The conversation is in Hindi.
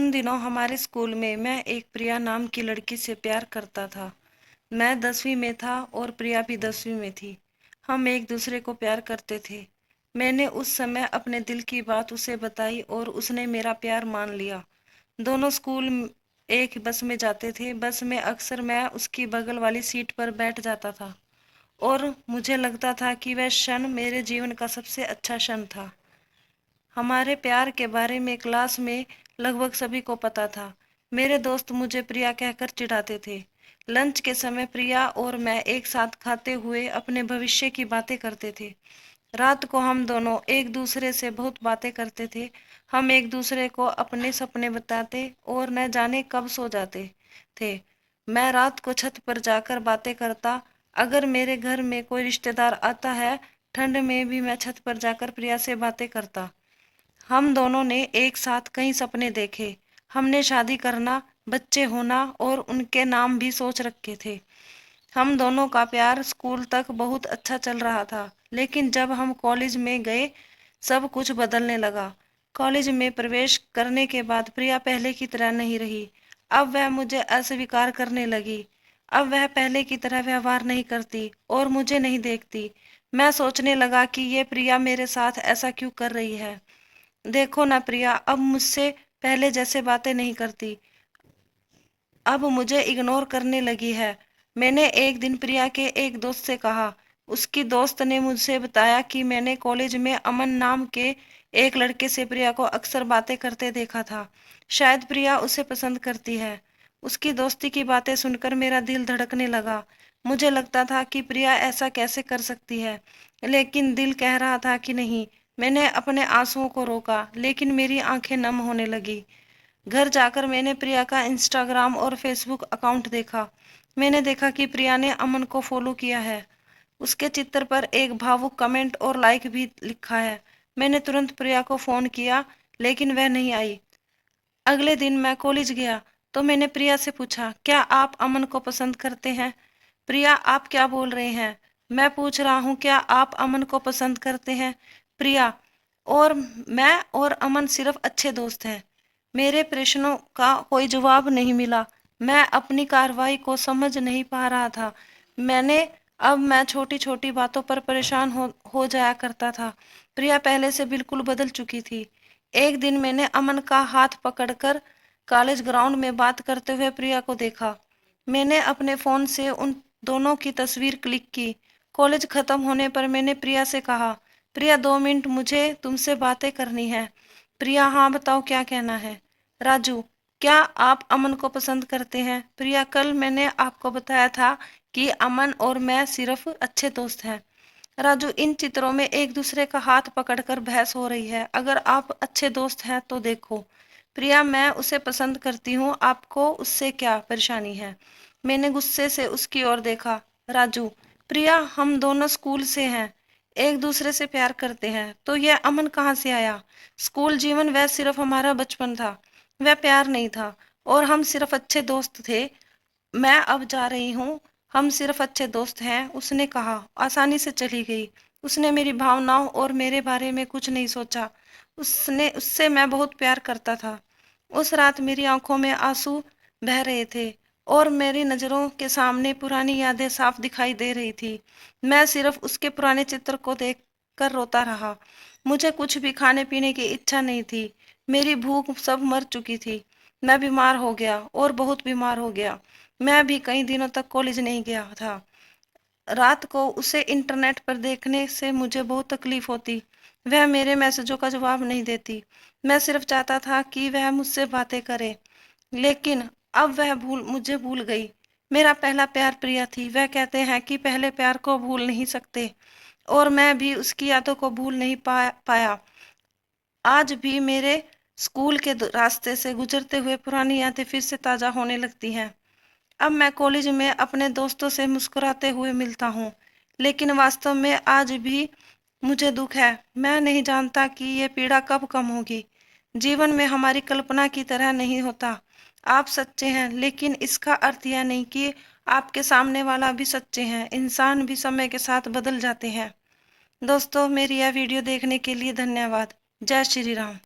उन दिनों हमारे स्कूल में मैं एक प्रिया नाम की लड़की से प्यार करता था। मैं 10वीं में था और प्रिया भी 10वीं में थी। हम एक दूसरे को प्यार करते थे। मैंने उस समय अपने दिल की बात उसे बताई और उसने मेरा प्यार मान लिया। दोनों स्कूल एक बस में जाते थे। बस में अक्सर मैं उसकी बगल वाली सीट पर बैठ जाता था और मुझे लगता था कि वह क्षण मेरे जीवन का सबसे अच्छा क्षण था। हमारे प्यार के बारे में क्लास में लगभग सभी को पता था। मेरे दोस्त मुझे प्रिया कहकर चिढ़ाते थे। लंच के समय प्रिया और मैं एक साथ खाते हुए अपने भविष्य की बातें करते थे। रात को हम दोनों एक दूसरे से बहुत बातें करते थे। हम एक दूसरे को अपने सपने बताते और न जाने कब सो जाते थे। मैं रात को छत पर जाकर बातें करता। अगर मेरे घर में कोई रिश्तेदार आता है, ठंड में भी मैं छत पर जाकर प्रिया से बातें करता। हम दोनों ने एक साथ कई सपने देखे। हमने शादी करना, बच्चे होना और उनके नाम भी सोच रखे थे। हम दोनों का प्यार स्कूल तक बहुत अच्छा चल रहा था, लेकिन जब हम कॉलेज में गए सब कुछ बदलने लगा। कॉलेज में प्रवेश करने के बाद प्रिया पहले की तरह नहीं रही। अब वह मुझे अस्वीकार करने लगी। अब वह पहले की तरह व्यवहार नहीं करती और मुझे नहीं देखती। मैं सोचने लगा कि ये प्रिया मेरे साथ ऐसा क्यों कर रही है। देखो ना प्रिया अब मुझसे पहले जैसे बातें नहीं करती, अब मुझे इग्नोर करने लगी है। मैंने एक दिन प्रिया के एक दोस्त से कहा। उसकी दोस्त ने मुझसे बताया कि मैंने कॉलेज में अमन नाम के एक लड़के से प्रिया को अक्सर बातें करते देखा था। शायद प्रिया उसे पसंद करती है। उसकी दोस्ती की बातें सुनकर मेरा दिल धड़कने लगा। मुझे लगता था कि प्रिया ऐसा कैसे कर सकती है, लेकिन दिल कह रहा था कि नहीं। मैंने अपने आंसुओं को रोका, लेकिन मेरी आंखें नम होने लगी। घर जाकर मैंने प्रिया का इंस्टाग्राम और फेसबुक अकाउंट देखा। मैंने देखा कि प्रिया ने अमन को फॉलो किया है। उसके चित्र पर एक भावुक कमेंट और लाइक भी लिखा है। मैंने तुरंत प्रिया को फोन किया, लेकिन वह नहीं आई। अगले दिन मैं कॉलेज गया तो मैंने प्रिया से पूछा, क्या आप अमन को पसंद करते हैं? प्रिया, आप क्या बोल रहे हैं? मैं पूछ रहा हूँ, क्या आप अमन को पसंद करते हैं? प्रिया, और मैं और अमन सिर्फ अच्छे दोस्त हैं। मेरे प्रश्नों का कोई जवाब नहीं मिला। मैं अपनी कार्रवाई को समझ नहीं पा रहा था। मैंने अब मैं छोटी छोटी बातों पर परेशान हो जाया करता था। प्रिया पहले से बिल्कुल बदल चुकी थी। एक दिन मैंने अमन का हाथ पकड़कर कॉलेज ग्राउंड में बात करते हुए प्रिया को देखा। मैंने अपने फोन से उन दोनों की तस्वीर क्लिक की। कॉलेज खत्म होने पर मैंने प्रिया से कहा, प्रिया 2 मिनट मुझे तुमसे बातें करनी है। प्रिया, हाँ बताओ क्या कहना है? राजू, क्या आप अमन को पसंद करते हैं? प्रिया, कल मैंने आपको बताया था कि अमन और मैं सिर्फ अच्छे दोस्त हैं। राजू, इन चित्रों में एक दूसरे का हाथ पकड़कर बहस हो रही है। अगर आप अच्छे दोस्त हैं तो देखो। प्रिया, मैं उसे पसंद करती हूँ, आपको उससे क्या परेशानी है? मैंने गुस्से से उसकी ओर देखा। राजू, प्रिया, हम दोनों स्कूल से हैं, एक दूसरे से प्यार करते हैं, तो यह अमन कहाँ से आया? स्कूल जीवन वह सिर्फ हमारा बचपन था, वह प्यार नहीं था, और हम सिर्फ अच्छे दोस्त थे। मैं अब जा रही हूँ, हम सिर्फ अच्छे दोस्त हैं, उसने कहा। आसानी से चली गई। उसने मेरी भावनाओं और मेरे बारे में कुछ नहीं सोचा। उससे मैं बहुत प्यार करता था। उस रात मेरी आंखों में आंसू बह रहे थे और मेरी नज़रों के सामने पुरानी यादें साफ दिखाई दे रही थी। मैं सिर्फ उसके पुराने चित्र को देख कर रोता रहा। मुझे कुछ भी खाने पीने की इच्छा नहीं थी। मेरी भूख सब मर चुकी थी। मैं बीमार हो गया और बहुत बीमार हो गया। मैं भी कई दिनों तक कॉलेज नहीं गया था। रात को उसे इंटरनेट पर देखने से मुझे बहुत तकलीफ होती। वह मेरे मैसेजों का जवाब नहीं देती। मैं सिर्फ चाहता था कि वह मुझसे बातें करे, लेकिन अब वह मुझे भूल गई। मेरा पहला प्यार प्रिया थी। वह कहते हैं कि पहले प्यार को भूल नहीं सकते, और मैं भी उसकी यादों को भूल नहीं पाया। आज भी मेरे स्कूल के रास्ते से गुजरते हुए पुरानी यादें फिर से ताजा होने लगती हैं। अब मैं कॉलेज में अपने दोस्तों से मुस्कुराते हुए मिलता हूँ, लेकिन वास्तव में आज भी मुझे दुख है। मैं नहीं जानता कि ये पीड़ा कब कम होगी। जीवन में हमारी कल्पना की तरह नहीं होता। आप सच्चे हैं, लेकिन इसका अर्थ यह नहीं कि आपके सामने वाला भी सच्चे हैं। इंसान भी समय के साथ बदल जाते हैं। दोस्तों, मेरी यह वीडियो देखने के लिए धन्यवाद। जय श्री राम।